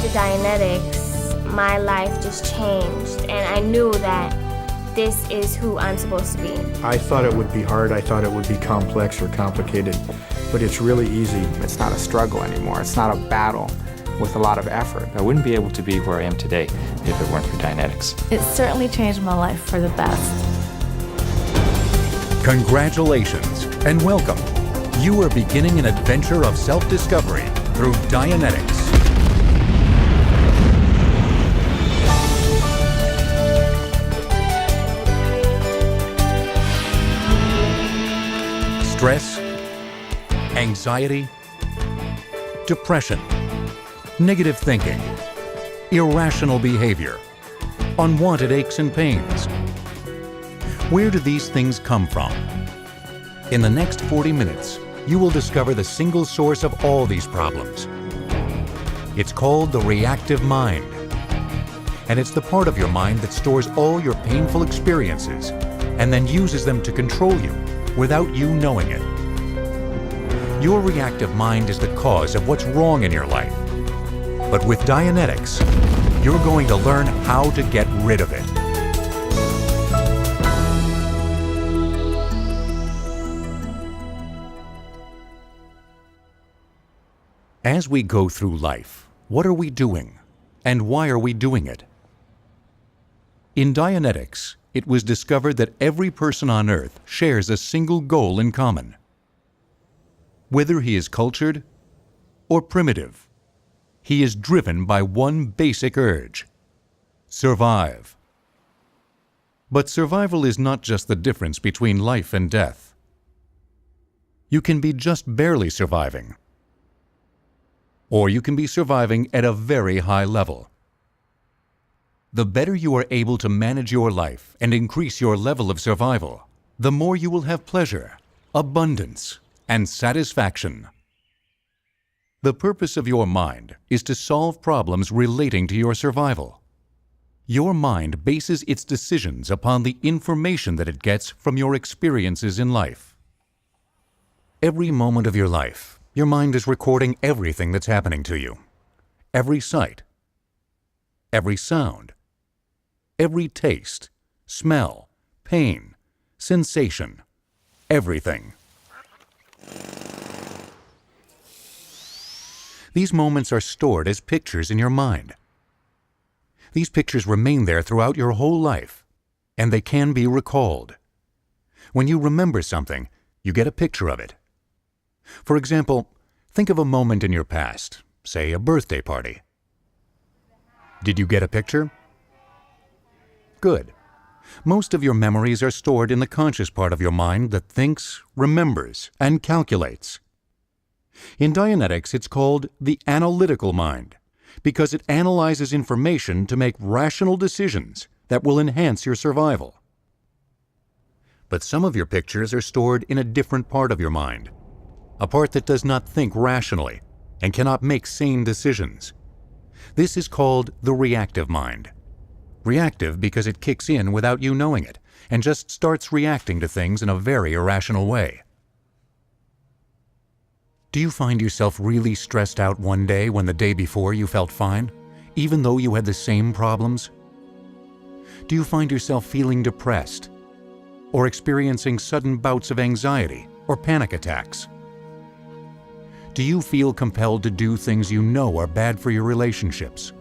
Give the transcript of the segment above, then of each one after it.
after Dianetics, my life just changed, and I knew that this is who I'm supposed to be. I thought it would be hard, I thought it would be complex or complicated, but it's really easy. It's not a struggle anymore, it's not a battle with a lot of effort. I wouldn't be able to be where I am today if it weren't for Dianetics. It certainly changed my life for the best. Congratulations and welcome. You are beginning an adventure of self-discovery through Dianetics. Stress, anxiety, depression, negative thinking, irrational behavior, unwanted aches and pains. Where do these things come from? In the next 40 minutes, you will discover the single source of all these problems. It's called the reactive mind. And it's the part of your mind that stores all your painful experiences and then uses them to control you without you knowing it. Your reactive mind is the cause of what's wrong in your life. But with Dianetics, you're going to learn how to get rid of it. As we go through life, what are we doing? And why are we doing it? In Dianetics, it was discovered that every person on Earth shares a single goal in common. Whether he is cultured or primitive, he is driven by one basic urge: survive. But survival is not just the difference between life and death. You can be just barely surviving, or you can be surviving at a very high level. The better you are able to manage your life and increase your level of survival, the more you will have pleasure, abundance, and satisfaction. The purpose of your mind is to solve problems relating to your survival. Your mind bases its decisions upon the information that it gets from your experiences in life. Every moment of your life, your mind is recording everything that's happening to you. Every sight, every sound, every taste, smell, pain, sensation, everything. These moments are stored as pictures in your mind. These pictures remain there throughout your whole life, and they can be recalled. When you remember something, you get a picture of it. For example, think of a moment in your past, say a birthday party. Did you get a picture? Good. Most of your memories are stored in the conscious part of your mind that thinks, remembers, and calculates. In Dianetics, it's called the analytical mind, because it analyzes information to make rational decisions that will enhance your survival. But some of your pictures are stored in a different part of your mind, a part that does not think rationally and cannot make sane decisions. This is called the reactive mind. Reactive because it kicks in without you knowing it and just starts reacting to things in a very irrational way. Do you find yourself really stressed out one day when the day before you felt fine, even though you had the same problems? Do you find yourself feeling depressed or experiencing sudden bouts of anxiety or panic attacks? Do you feel compelled to do things you know are bad for your relationships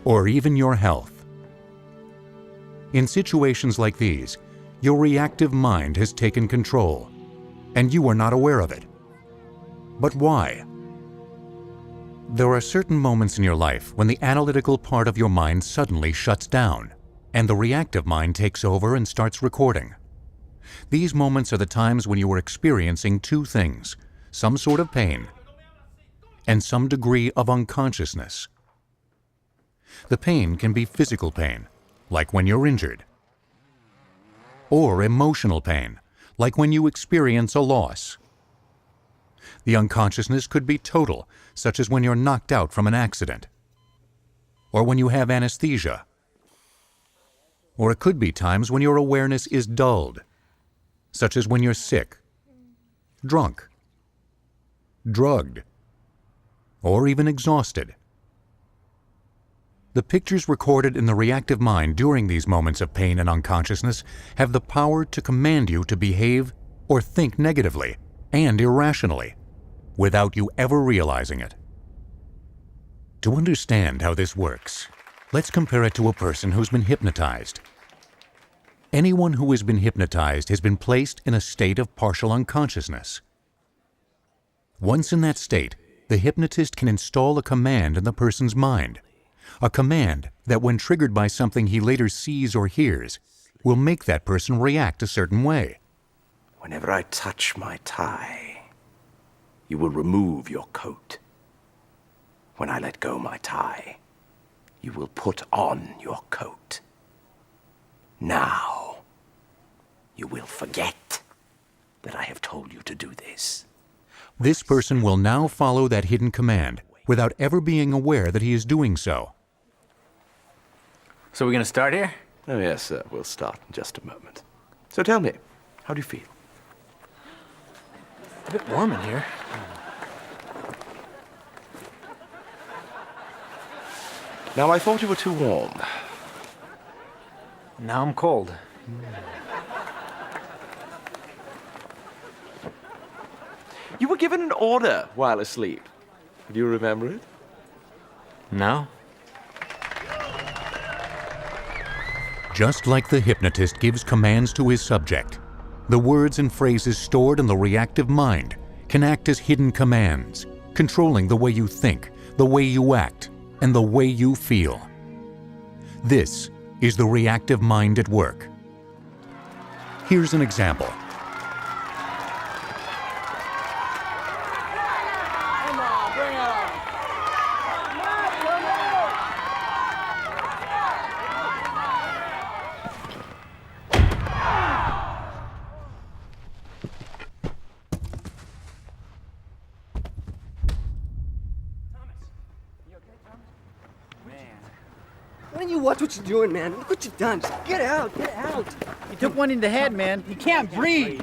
or even your health? In situations like these, your reactive mind has taken control, and you are not aware of it. But why? There are certain moments in your life when the analytical part of your mind suddenly shuts down, and the reactive mind takes over and starts recording. These moments are the times when you are experiencing two things: some sort of pain and some degree of unconsciousness. The pain can be physical pain, like when you're injured, or emotional pain, like when you experience a loss. The unconsciousness could be total, such as when you're knocked out from an accident, or when you have anesthesia. Or it could be times when your awareness is dulled, such as when you're sick, drunk, drugged, or even exhausted. The pictures recorded in the reactive mind during these moments of pain and unconsciousness have the power to command you to behave or think negatively and irrationally without you ever realizing it. To understand how this works, let's compare it to a person who's been hypnotized. Anyone who has been hypnotized has been placed in a state of partial unconsciousness. Once in that state, the hypnotist can install a command in the person's mind, a command that, when triggered by something he later sees or hears, will make that person react a certain way. Whenever I touch my tie, you will remove your coat. When I let go my tie, you will put on your coat. Now, you will forget that I have told you to do this. This person will now follow that hidden command without ever being aware that he is doing so. So we're gonna start here? Oh, yes, sir. We'll start in just a moment. So tell me, how do you feel? A bit warm in here. Now, I thought you were too warm. Now I'm cold. You were given an order while asleep. Do you remember it? No? Just like the hypnotist gives commands to his subject, the words and phrases stored in the reactive mind can act as hidden commands, controlling the way you think, the way you act, and the way you feel. This is the reactive mind at work. Here's an example. Why don't you watch what you're doing, man? Look what you've done. Just get out, get out. He took one in the head, man. He can't breathe.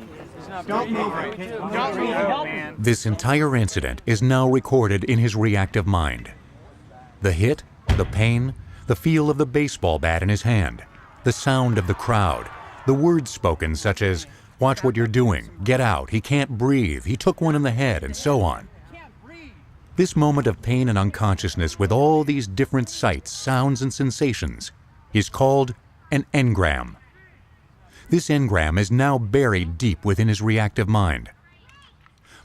Don't move it. Don't move it, man. This entire incident is now recorded in his reactive mind. The hit, the pain, the feel of the baseball bat in his hand, the sound of the crowd, the words spoken such as, "Watch what you're doing, get out, he can't breathe, he took one in the head," and so on. This moment of pain and unconsciousness with all these different sights, sounds, and sensations is called an engram. This engram is now buried deep within his reactive mind.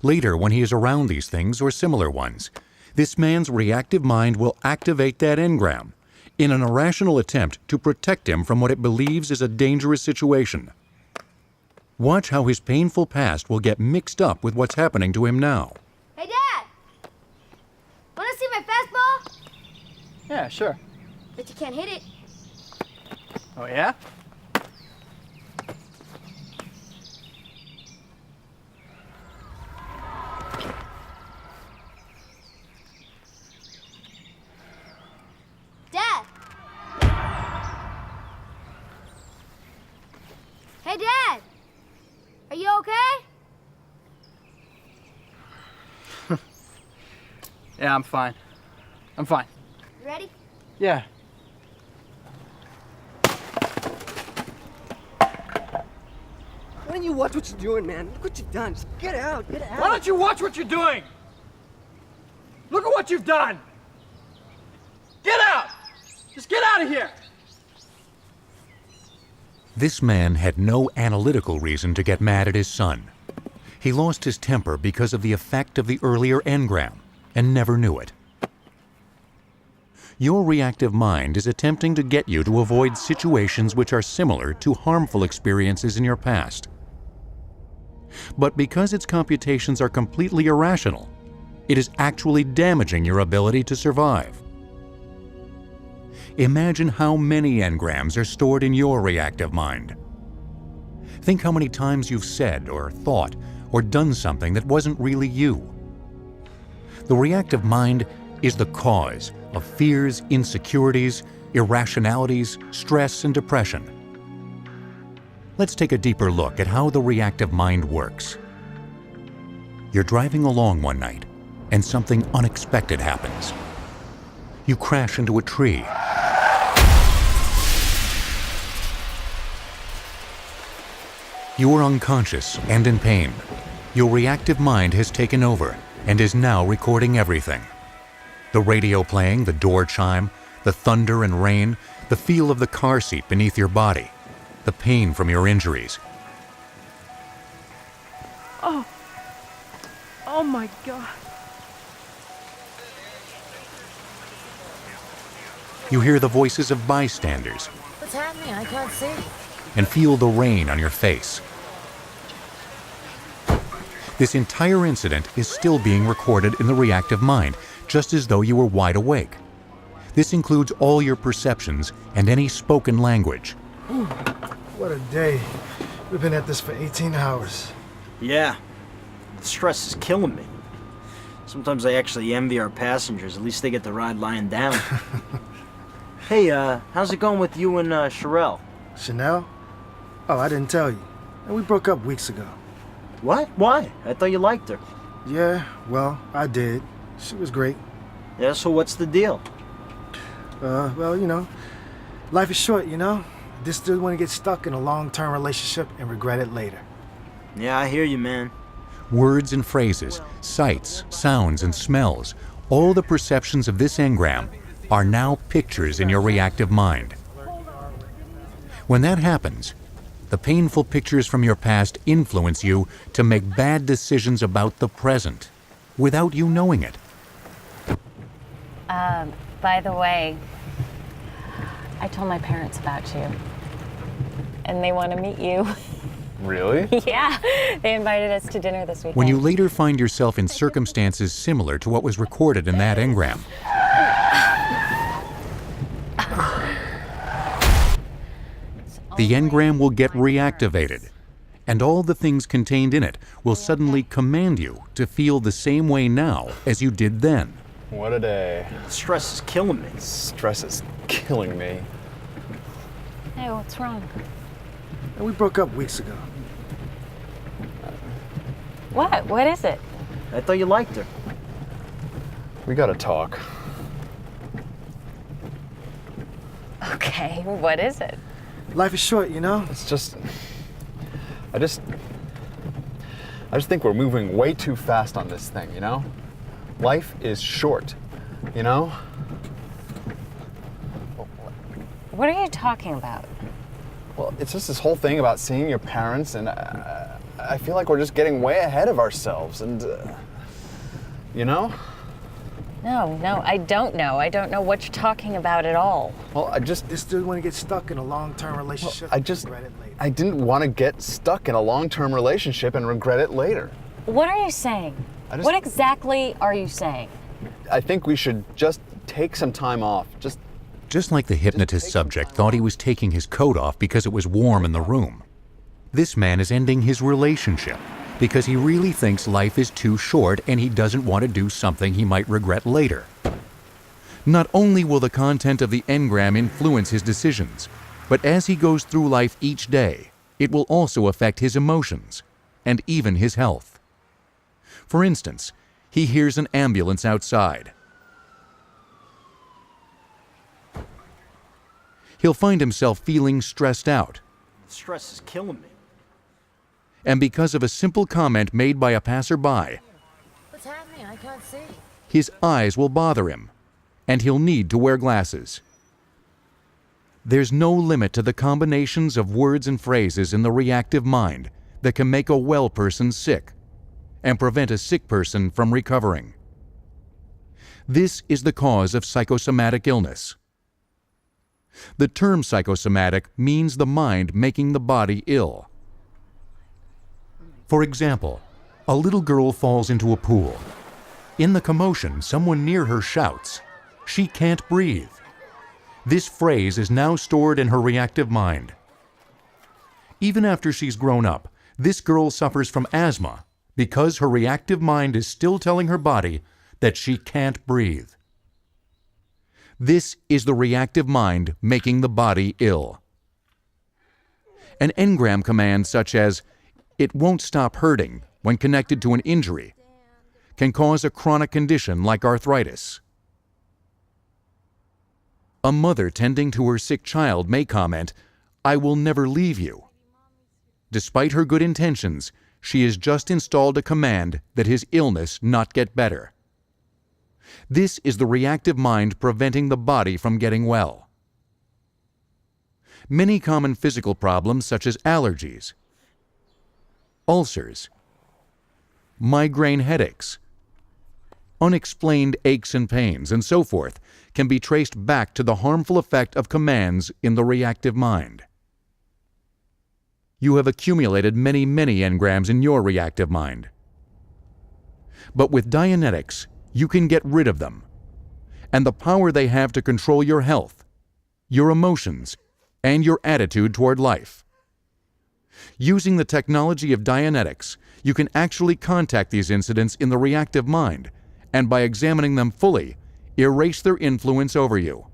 Later, when he is around these things or similar ones, this man's reactive mind will activate that engram in an irrational attempt to protect him from what it believes is a dangerous situation. Watch how his painful past will get mixed up with what's happening to him now. Hey, Dad! Wanna see my fastball? Yeah, sure. Bet you can't hit it. Oh, yeah? Dad! Hey, Dad! Are you okay? Yeah, I'm fine. I'm fine. You ready? Yeah. Why don't you watch what you're doing, man? Look what you've done. Just get out, get out. Why don't you watch what you're doing? Look at what you've done. Get out! Just get out of here! This man had no analytical reason to get mad at his son. He lost his temper because of the effect of the earlier engram and never knew it. Your reactive mind is attempting to get you to avoid situations which are similar to harmful experiences in your past. But because its computations are completely irrational, it is actually damaging your ability to survive. Imagine how many engrams are stored in your reactive mind. Think how many times you've said or thought or done something that wasn't really you. The reactive mind is the cause of fears, insecurities, irrationalities, stress, and depression. Let's take a deeper look at how the reactive mind works. You're driving along one night, and something unexpected happens. You crash into a tree. You are unconscious and in pain. Your reactive mind has taken over and is now recording everything. The radio playing, the door chime, the thunder and rain, the feel of the car seat beneath your body, the pain from your injuries. Oh my God. You hear the voices of bystanders. What's happening? I can't see. And feel the rain on your face. This entire incident is still being recorded in the reactive mind, just as though you were wide awake. This includes all your perceptions and any spoken language. What a day. We've been at this for 18 hours. Yeah. The stress is killing me. Sometimes I actually envy our passengers. At least they get to ride lying down. Hey, how's it going with you and Sherelle? Chanel? Oh, I didn't tell you. And we broke up weeks ago. What? Why? I thought you liked her. Yeah, well, I did. She was great. Yeah, so what's the deal? Well, you know, life is short, you know? This dude want to get stuck in a long-term relationship and regret it later. Yeah, I hear you, man. Words and phrases, sights, sounds, and smells, all the perceptions of this engram are now pictures in your reactive mind. When that happens, the painful pictures from your past influence you to make bad decisions about the present, without you knowing it. By the way, I told my parents about you, and they want to meet you. Really? Yeah, they invited us to dinner this weekend. When you later find yourself in circumstances similar to what was recorded in that engram, the engram will get reactivated, and all the things contained in it will suddenly command you to feel the same way now as you did then. What a day. Stress is killing me. Stress is killing me. Hey, what's wrong? And we broke up weeks ago. What? What is it? I thought you liked her. We gotta talk. Okay, what is it? Life is short, you know? It's just... I just think we're moving way too fast on this thing, you know? Life is short, you know? What are you talking about? Well, it's just this whole thing about seeing your parents, and I feel like we're just getting way ahead of ourselves, and, you know? No, I don't know. I don't know what you're talking about at all. Well, This dude want to get stuck in a long-term relationship and regret it later. I didn't want to get stuck in a long-term relationship and regret it later. What are you saying? What exactly are you saying? I think we should just take some time off. Just like the hypnotist subject thought he was taking his coat off because it was warm in the room, this man is ending his relationship because he really thinks life is too short and he doesn't want to do something he might regret later. Not only will the content of the engram influence his decisions, but as he goes through life each day, it will also affect his emotions and even his health. For instance, he hears an ambulance outside. He'll find himself feeling stressed out. Stress is killing me. And because of a simple comment made by a passerby, What's happening? I can't see. his eyes will bother him, and he'll need to wear glasses. There's no limit to the combinations of words and phrases in the reactive mind that can make a well person sick and prevent a sick person from recovering. This is the cause of psychosomatic illness. The term psychosomatic means the mind making the body ill. For example, a little girl falls into a pool. In the commotion, someone near her shouts, "She can't breathe." This phrase is now stored in her reactive mind. Even after she's grown up, this girl suffers from asthma because her reactive mind is still telling her body that she can't breathe. This is the reactive mind making the body ill. An engram command such as "it won't stop hurting" when connected to an injury can cause a chronic condition like arthritis. A mother tending to her sick child may comment, "I will never leave you." Despite her good intentions, she has just installed a command that his illness not get better. This is the reactive mind preventing the body from getting well. Many common physical problems such as allergies, ulcers, migraine headaches, unexplained aches and pains, and so forth can be traced back to the harmful effect of commands in the reactive mind. You have accumulated many engrams in your reactive mind. But with Dianetics, you can get rid of them, and the power they have to control your health, your emotions, and your attitude toward life. Using the technology of Dianetics, you can actually contact these incidents in the reactive mind, and by examining them fully, erase their influence over you.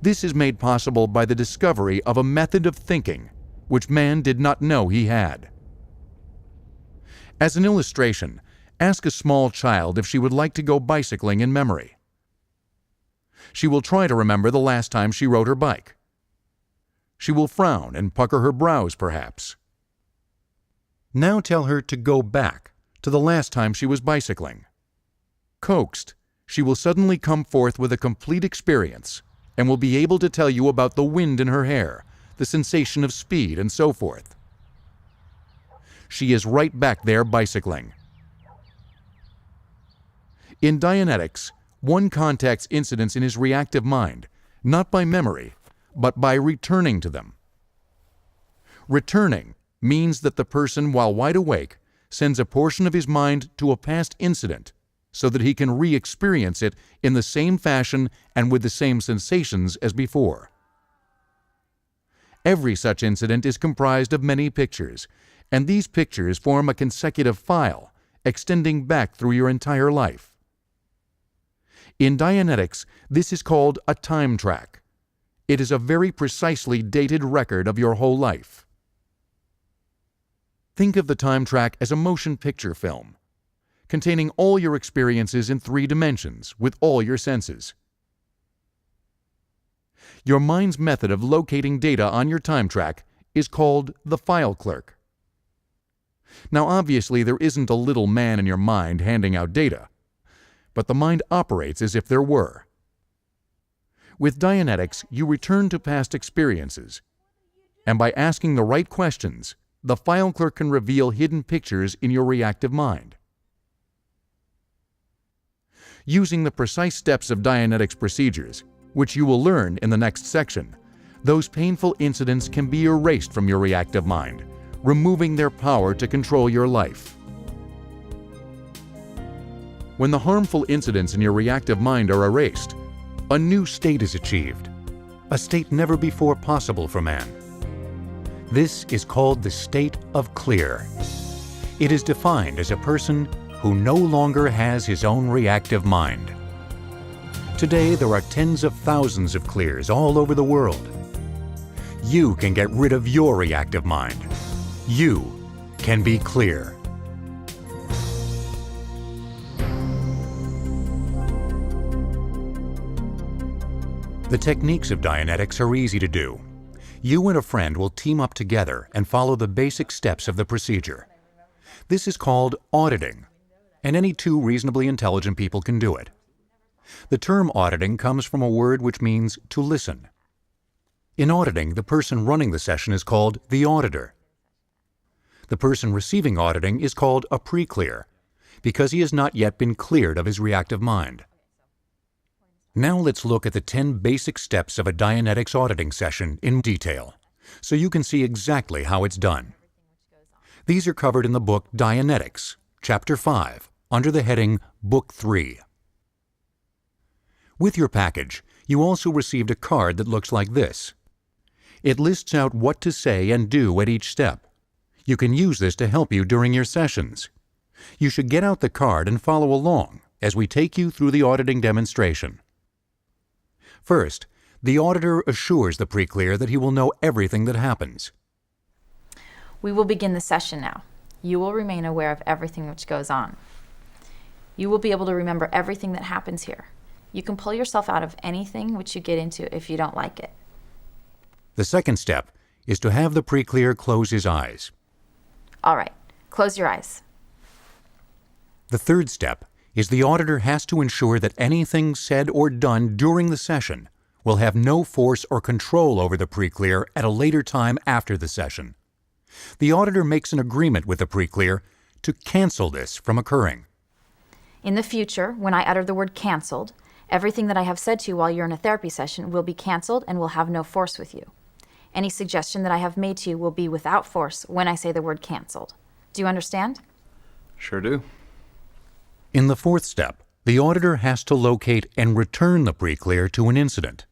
This is made possible by the discovery of a method of thinking which man did not know he had. As an illustration, ask a small child if she would like to go bicycling in memory. She will try to remember the last time she rode her bike. She will frown and pucker her brows, perhaps. Now tell her to go back to the last time she was bicycling. Coaxed, she will suddenly come forth with a complete experience and will be able to tell you about the wind in her hair, the sensation of speed, and so forth. She is right back there bicycling. In Dianetics, one contacts incidents in his reactive mind, not by memory, but by returning to them. Returning means that the person, while wide awake, sends a portion of his mind to a past incident so that he can re-experience it in the same fashion and with the same sensations as before. Every such incident is comprised of many pictures, and these pictures form a consecutive file extending back through your entire life. In Dianetics, this is called a time track. It is a very precisely dated record of your whole life. Think of the time track as a motion picture film, containing all your experiences in 3 dimensions with all your senses. Your mind's method of locating data on your time track is called the file clerk. Now obviously there isn't a little man in your mind handing out data, but the mind operates as if there were. With Dianetics, you return to past experiences, and by asking the right questions, the file clerk can reveal hidden pictures in your reactive mind. Using the precise steps of Dianetics procedures, which you will learn in the next section, those painful incidents can be erased from your reactive mind, removing their power to control your life. When the harmful incidents in your reactive mind are erased, a new state is achieved, a state never before possible for man. This is called the state of clear. It is defined as a person who no longer has his own reactive mind. Today, there are tens of thousands of clears all over the world. You can get rid of your reactive mind. You can be clear. The techniques of Dianetics are easy to do. You and a friend will team up together and follow the basic steps of the procedure. This is called auditing, and any 2 reasonably intelligent people can do it. The term auditing comes from a word which means to listen. In auditing, the person running the session is called the auditor. The person receiving auditing is called a pre-clear, because he has not yet been cleared of his reactive mind. Now let's look at the 10 basic steps of a Dianetics auditing session in detail, so you can see exactly how it's done. These are covered in the book Dianetics, Chapter 5, under the heading Book 3. With your package, you also received a card that looks like this. It lists out what to say and do at each step. You can use this to help you during your sessions. You should get out the card and follow along as we take you through the auditing demonstration. First, the auditor assures the pre-clear that he will know everything that happens. We will begin the session now. You will remain aware of everything which goes on. You will be able to remember everything that happens here. You can pull yourself out of anything which you get into if you don't like it. The second step is to have the pre-clear close his eyes. All right, close your eyes. The third step is the auditor has to ensure that anything said or done during the session will have no force or control over the pre-clear at a later time after the session. The auditor makes an agreement with the pre-clear to cancel this from occurring. In the future, when I utter the word canceled, everything that I have said to you while you're in a therapy session will be canceled and will have no force with you. Any suggestion that I have made to you will be without force when I say the word canceled. Do you understand? Sure do. In the fourth step, the auditor has to locate and return the pre-clear to an incident.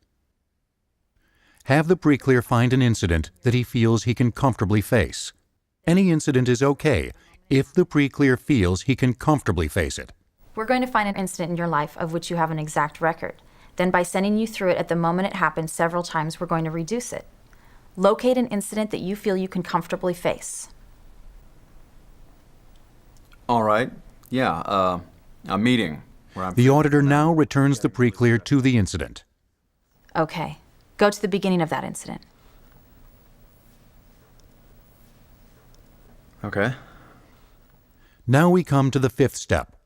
Have the pre-clear find an incident that he feels he can comfortably face. Any incident is okay if the pre-clear feels he can comfortably face it. We're going to find an incident in your life of which you have an exact record. Then by sending you through it at the moment it happens several times, we're going to reduce it. Locate an incident that you feel you can comfortably face. All right. Yeah, a meeting where I'm... The auditor now returns the pre-clear to the incident. Okay. Go to the beginning of that incident. Okay. Now we come to the fifth step,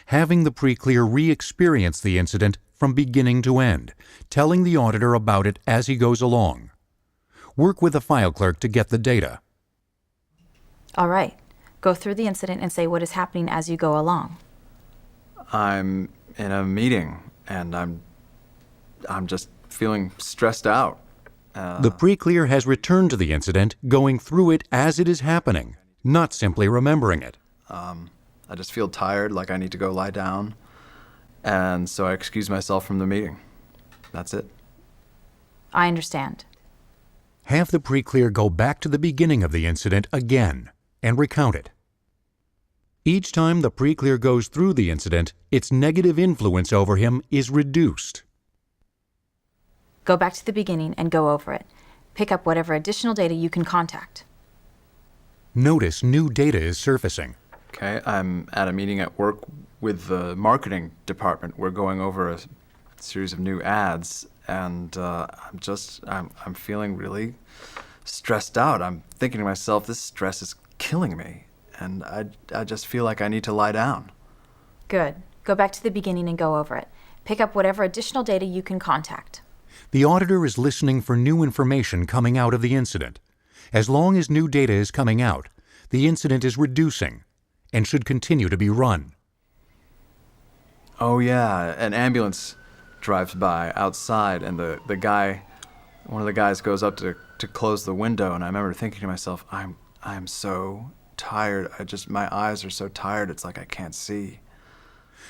having the pre-clear re-experience the incident from beginning to end, telling the auditor about it as he goes along. Work with a file clerk to get the data. All right. Go through the incident and say what is happening as you go along. I'm in a meeting, and I'm just feeling stressed out. The pre-clear has returned to the incident, going through it as it is happening, not simply remembering it. I just feel tired, like I need to go lie down, and so I excuse myself from the meeting. That's it. I understand. Have the pre-clear go back to the beginning of the incident again and recount it. Each time the pre-clear goes through the incident, its negative influence over him is reduced. Go back to the beginning and go over it. Pick up whatever additional data you can contact. Notice new data is surfacing. Okay, I'm at a meeting at work with the marketing department. We're going over a series of new ads, and I'm feeling really stressed out. I'm thinking to myself, this stress is killing me, and I just feel like I need to lie down. Good. Go back to the beginning and go over it. Pick up whatever additional data you can contact. The auditor is listening for new information coming out of the incident. As long as new data is coming out, the incident is reducing and should continue to be run. Oh yeah, an ambulance drives by outside, and one of the guys goes up to close the window, and I remember thinking to myself, I'm so tired. My eyes are so tired, it's like I can't see.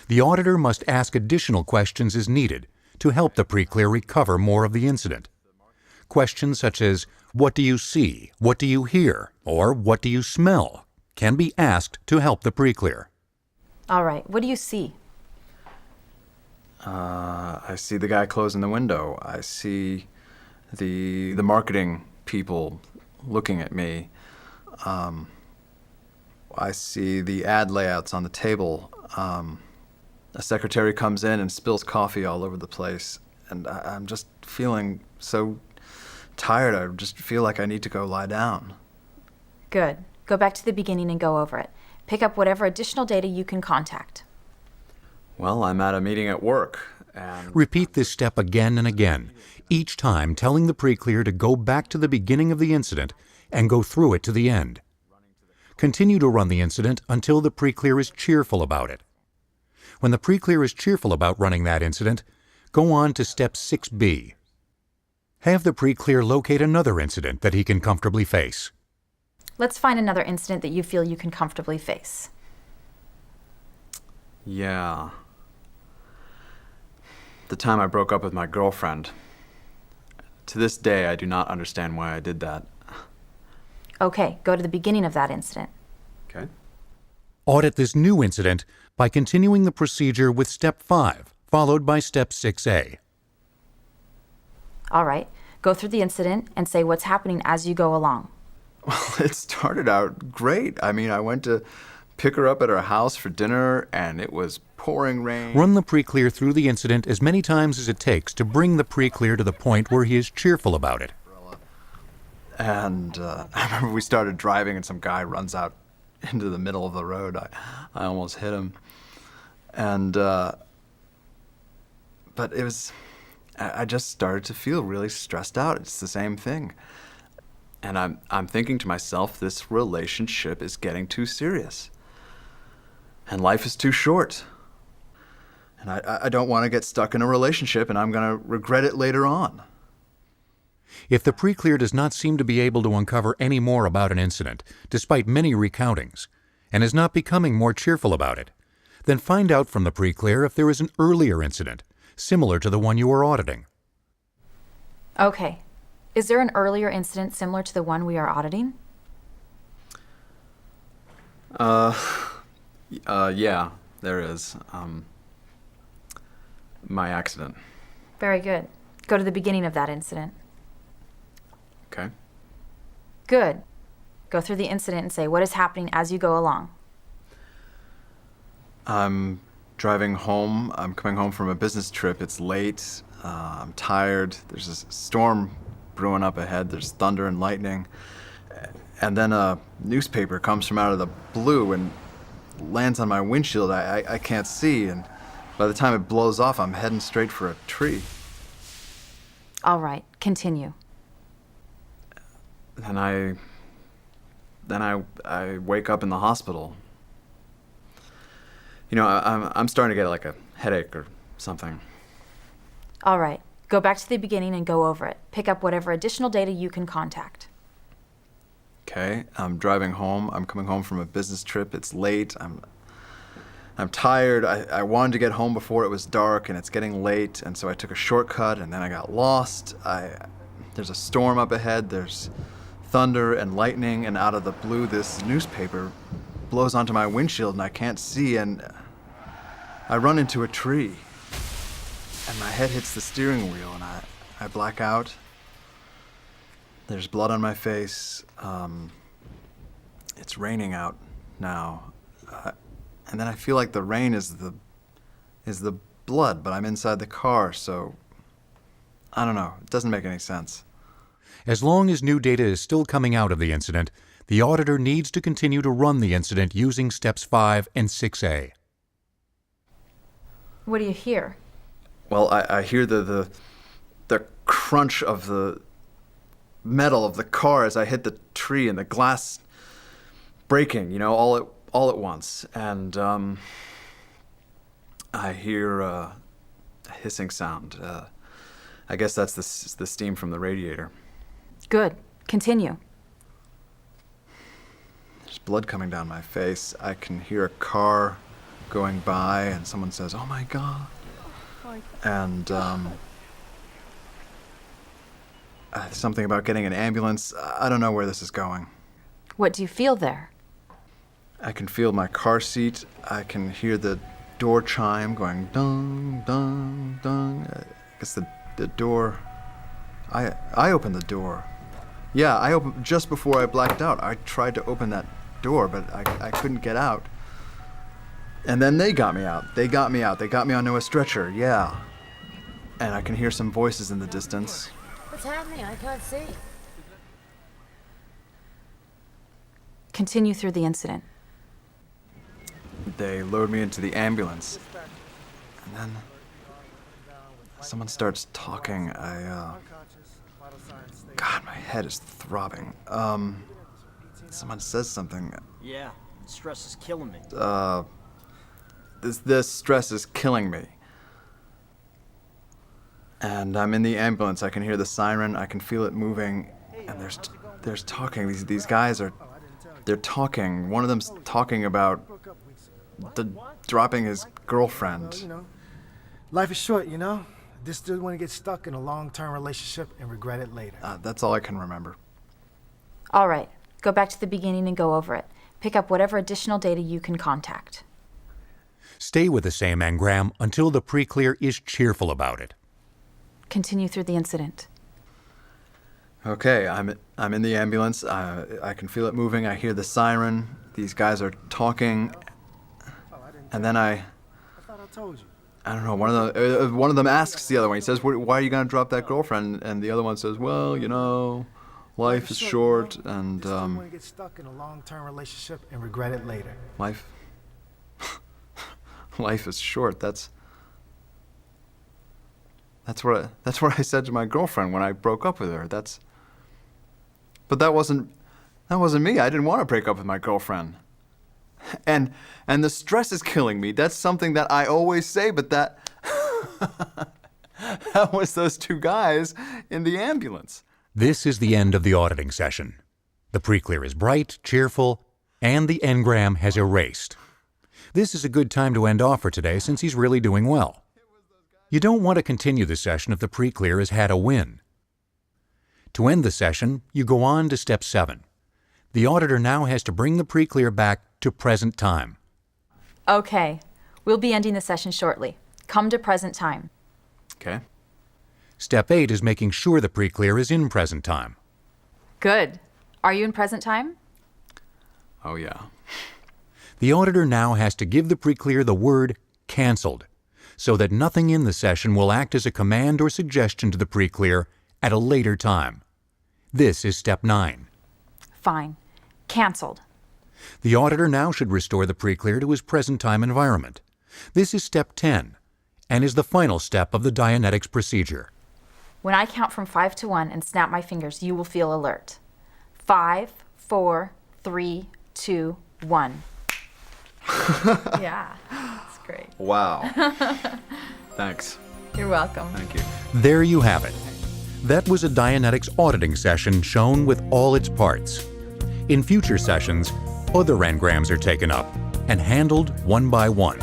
The auditor must ask additional questions as needed to help the pre-clear recover more of the incident. Questions such as, what do you see, what do you hear, or what do you smell, can be asked to help the pre-clear. All right, what do you see? I see the guy closing the window. I see the marketing people looking at me. I see the ad layouts on the table. A secretary comes in and spills coffee all over the place, and I'm just feeling so tired. I just feel like I need to go lie down. Good. Go back to the beginning and go over it. Pick up whatever additional data you can contact. Well, I'm at a meeting at work, and... Repeat this step again and again, each time telling the pre-clear to go back to the beginning of the incident and go through it to the end. Continue to run the incident until the pre-clear is cheerful about it. When the pre-clear is cheerful about running that incident, go on to step 6B. Have the pre-clear locate another incident that he can comfortably face. Let's find another incident that you feel you can comfortably face. Yeah. The time I broke up with my girlfriend. To this day, I do not understand why I did that. Okay, go to the beginning of that incident. Okay. Audit this new incident by continuing the procedure with step 5, followed by step 6A. All right, go through the incident and say what's happening as you go along. Well, it started out great. I mean, I went to pick her up at her house for dinner, and it was pouring rain. Run the pre-clear through the incident as many times as it takes to bring the pre-clear to the point where he is cheerful about it. And I remember we started driving, and some guy runs out into the middle of the road. I almost hit him. And, but it was, I just started to feel really stressed out. It's the same thing. And I'm thinking to myself, this relationship is getting too serious. And life is too short. And I don't want to get stuck in a relationship, and I'm going to regret it later on. If the pre-clear does not seem to be able to uncover any more about an incident, despite many recountings, and is not becoming more cheerful about it, then find out from the pre-clear if there is an earlier incident, similar to the one you are auditing. Okay. Is there an earlier incident similar to the one we are auditing? Yeah, there is. My accident. Very good. Go to the beginning of that incident. Okay. Good. Go through the incident and say what is happening as you go along. I'm driving home. I'm coming home from a business trip. It's late. I'm tired. There's a storm brewing up ahead. There's thunder and lightning. And then a newspaper comes from out of the blue and lands on my windshield. I can't see, and by the time it blows off, I'm heading straight for a tree. All right, continue. And I wake up in the hospital. You know, I'm starting to get like a headache or something. All right, go back to the beginning and go over it. Pick up whatever additional data you can contact. Okay, I'm driving home. I'm coming home from a business trip. It's late. I'm tired. I wanted to get home before it was dark, and it's getting late, and so I took a shortcut, and then I got lost. There's a storm up ahead. There's thunder and lightning, and out of the blue, this newspaper blows onto my windshield, and I can't see, and I run into a tree, and my head hits the steering wheel, and I black out. There's blood on my face. It's raining out now. And then I feel like the rain is the blood, but I'm inside the car, so I don't know. It doesn't make any sense. As long as new data is still coming out of the incident, the auditor needs to continue to run the incident using steps 5 and 6A. What do you hear? Well, I hear the crunch of the metal of the car as I hit the tree, and the glass breaking, you know, all at once. And I hear a hissing sound. I guess that's the steam from the radiator. Good. Continue. There's blood coming down my face. I can hear a car going by, and someone says, "Oh my God." And something about getting an ambulance. I don't know where this is going. What do you feel there? I can feel my car seat. I can hear the door chime going dong, dong, dong. I guess the door. I opened the door. Yeah, I opened just before I blacked out. I tried to open that door, but I couldn't get out. And then they got me out. They got me out. They got me onto a stretcher, yeah. And I can hear some voices in the distance. What's happening? I can't see. Continue through the incident. They load me into the ambulance. And then someone starts talking. God, my head is throbbing. Someone says something. Yeah, stress is killing me. This stress is killing me. And I'm in the ambulance. I can hear the siren. I can feel it moving. And there's talking. These guys they're talking. One of them's talking about dropping his girlfriend. Well, you know, life is short, you know? This dude want to get stuck in a long-term relationship and regret it later. That's all I can remember. All right. Go back to the beginning and go over it. Pick up whatever additional data you can contact. Stay with the same engram until the pre-clear is cheerful about it. Continue through the incident. Okay, I'm in the ambulance. I can feel it moving. I hear the siren. these guys are talking, and then I thought I told you. I don't know, one of them asks the other one, he says, why are you going to drop that girlfriend? And the other one says, well, you know, life is short, and You want to get stuck in a long-term relationship and regret it later. life is short. That's what I said to my girlfriend when I broke up with her. But that wasn't me. I didn't want to break up with my girlfriend. And the stress is killing me. That's something that I always say, but that was those two guys in the ambulance. This is the end of the auditing session. The pre-clear is bright, cheerful, and the engram has erased. This is a good time to end off for today since he's really doing well. You don't want to continue the session if the pre-clear has had a win. To end the session, you go on to step 7. The auditor now has to bring the pre-clear back to present time. Okay, we'll be ending the session shortly. Come to present time. Okay. Step 8 is making sure the pre-clear is in present time. Good. Are you in present time? Oh, yeah. The auditor now has to give the pre-clear the word canceled, so that nothing in the session will act as a command or suggestion to the pre-clear at a later time. This is step 9. Fine. Canceled. The auditor now should restore the pre-clear to his present time environment. This is step 10, and is the final step of the Dianetics procedure. When I count from 5 to 1 and snap my fingers, you will feel alert. 5, 4, 3, 2, 1. Yeah, that's great. Wow. Thanks. You're welcome. Thank you. There you have it. That was a Dianetics auditing session shown with all its parts. In future sessions, other engrams are taken up and handled one by one.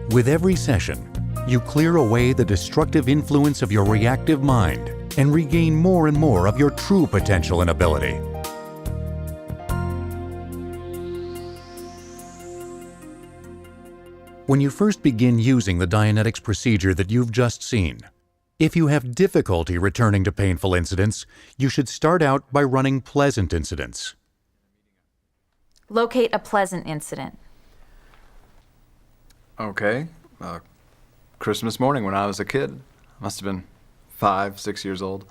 With every session, you clear away the destructive influence of your reactive mind and regain more and more of your true potential and ability. When you first begin using the Dianetics procedure that you've just seen, if you have difficulty returning to painful incidents, you should start out by running pleasant incidents. Locate a pleasant incident. Okay. Christmas morning when I was a kid. Must have been 5, 6 years old.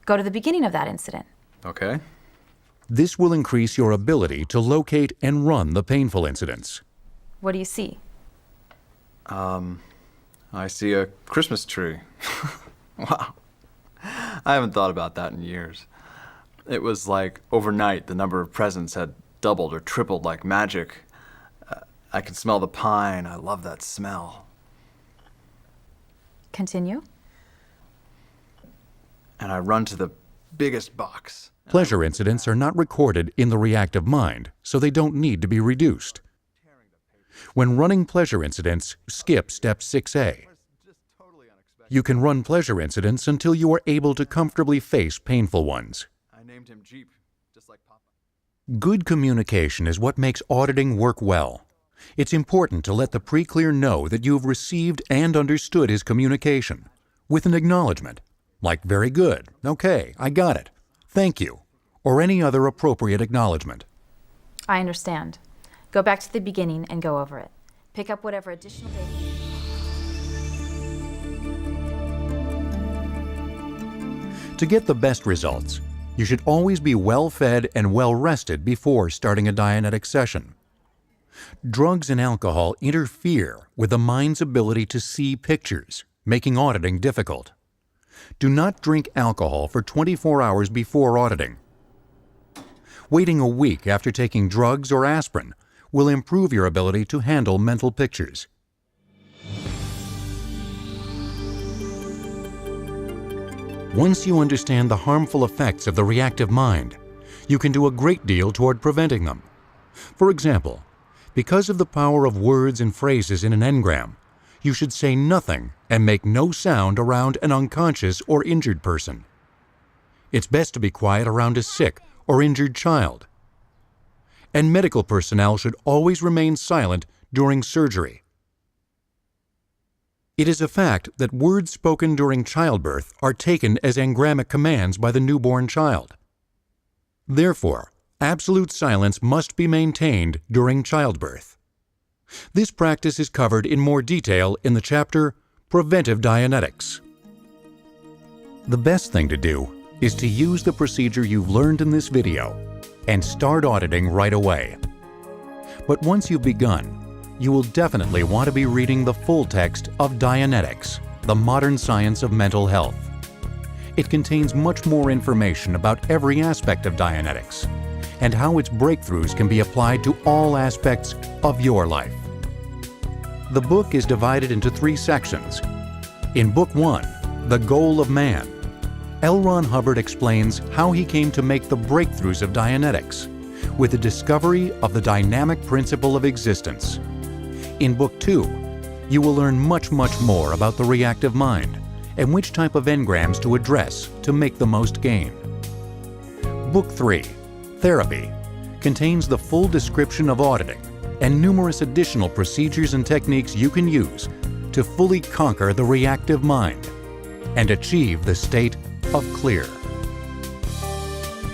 Go to the beginning of that incident. Okay. This will increase your ability to locate and run the painful incidents. What do you see? I see a Christmas tree. Wow. I haven't thought about that in years. It was like overnight the number of presents had doubled or tripled like magic. I can smell the pine. I love that smell. Continue. And I run to the biggest box. Pleasure incidents are not recorded in the reactive mind, so they don't need to be reduced. When running pleasure incidents, skip step 6A. You can run pleasure incidents until you are able to comfortably face painful ones. I named him Jeep, just like Papa. Good communication is what makes auditing work well. It's important to let the pre-clear know that you have received and understood his communication, with an acknowledgement, like very good, okay, I got it, thank you, or any other appropriate acknowledgement. I understand. Go back to the beginning and go over it. Pick up whatever additional data. To get the best results, you should always be well-fed and well-rested before starting a Dianetics session. Drugs and alcohol interfere with the mind's ability to see pictures, making auditing difficult. Do not drink alcohol for 24 hours before auditing. Waiting a week after taking drugs or aspirin will improve your ability to handle mental pictures. Once you understand the harmful effects of the reactive mind, you can do a great deal toward preventing them. For example, because of the power of words and phrases in an engram, you should say nothing and make no sound around an unconscious or injured person. It's best to be quiet around a sick or injured child. And medical personnel should always remain silent during surgery. It is a fact that words spoken during childbirth are taken as engrammic commands by the newborn child. Therefore, absolute silence must be maintained during childbirth. This practice is covered in more detail in the chapter Preventive Dianetics. The best thing to do is to use the procedure you've learned in this video and start auditing right away. But once you've begun, you will definitely want to be reading the full text of Dianetics, the modern science of mental health. It contains much more information about every aspect of Dianetics and how its breakthroughs can be applied to all aspects of your life. The book is divided into 3 sections. In Book 1, The Goal of Man, L. Ron Hubbard explains how he came to make the breakthroughs of Dianetics with the discovery of the dynamic principle of existence. In Book 2, you will learn much more about the reactive mind and which type of engrams to address to make the most gain. Book 3, Therapy, contains the full description of auditing and numerous additional procedures and techniques you can use to fully conquer the reactive mind and achieve the state of clear.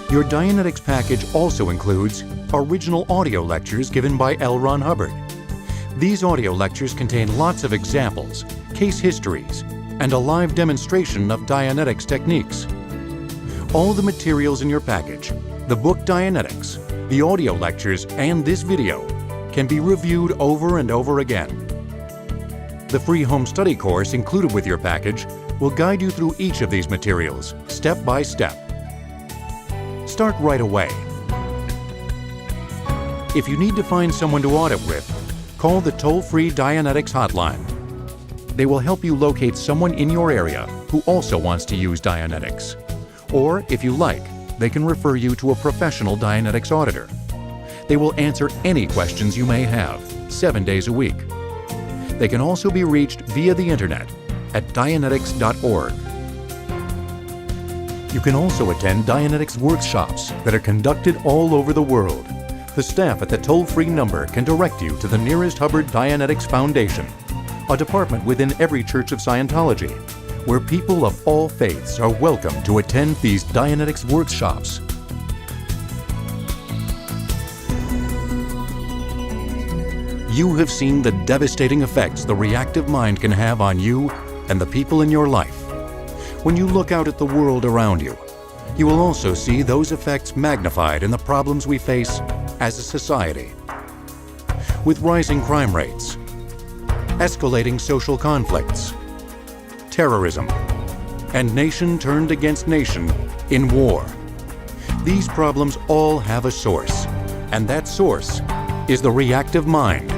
Your Dianetics package also includes original audio lectures given by L. Ron Hubbard. These audio lectures contain lots of examples, case histories, and a live demonstration of Dianetics techniques. All the materials in your package, the book Dianetics, the audio lectures, and this video can be reviewed over and over again. The free home study course included with your package will guide you through each of these materials, step by step. Start right away. If you need to find someone to audit with, call the toll-free Dianetics hotline. They will help you locate someone in your area who also wants to use Dianetics. Or, if you like, they can refer you to a professional Dianetics auditor. They will answer any questions you may have, 7 days a week. They can also be reached via the internet at Dianetics.org. You can also attend Dianetics workshops that are conducted all over the world. The staff at the toll-free number can direct you to the nearest Hubbard Dianetics Foundation, a department within every Church of Scientology, where people of all faiths are welcome to attend these Dianetics workshops. You have seen the devastating effects the reactive mind can have on you and the people in your life. When you look out at the world around you, you will also see those effects magnified in the problems we face as a society. With rising crime rates, escalating social conflicts, terrorism, and nation turned against nation in war. These problems all have a source, and that source is the reactive mind.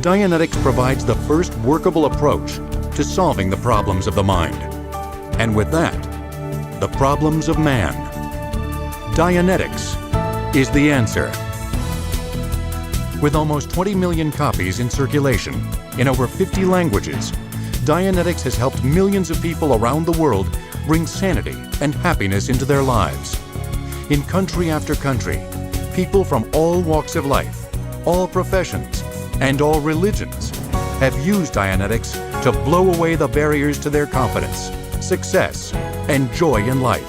Dianetics provides the first workable approach to solving the problems of the mind, and with that, the problems of man. Dianetics is the answer. With almost 20 million copies in circulation in over 50 languages, Dianetics has helped millions of people around the world bring sanity and happiness into their lives. In country after country, people from all walks of life, all professions, and all religions have used Dianetics to blow away the barriers to their confidence, success, and joy in life.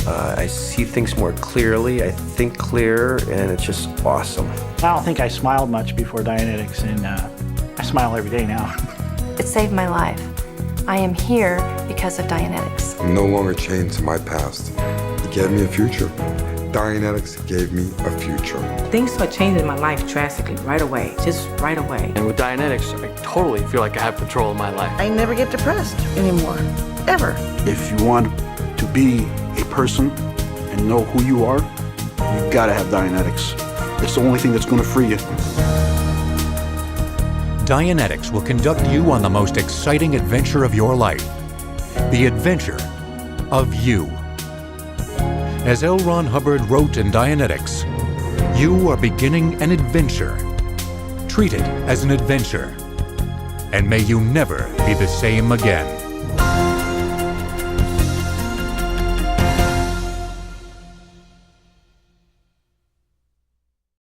I see things more clearly, I think clearer, and it's just awesome. I don't think I smiled much before Dianetics, and I smile every day now. It saved my life. I am here because of Dianetics. I'm no longer chained to my past. It gave me a future. Dianetics gave me a future. Things start changing in my life drastically, right away, just right away. And with Dianetics, I totally feel like I have control of my life. I never get depressed anymore, ever. If you want to be a person and know who you are, you've got to have Dianetics. It's the only thing that's going to free you. Dianetics will conduct you on the most exciting adventure of your life. The adventure of you. As L. Ron Hubbard wrote in Dianetics, you are beginning an adventure. Treat it as an adventure, and may you never be the same again.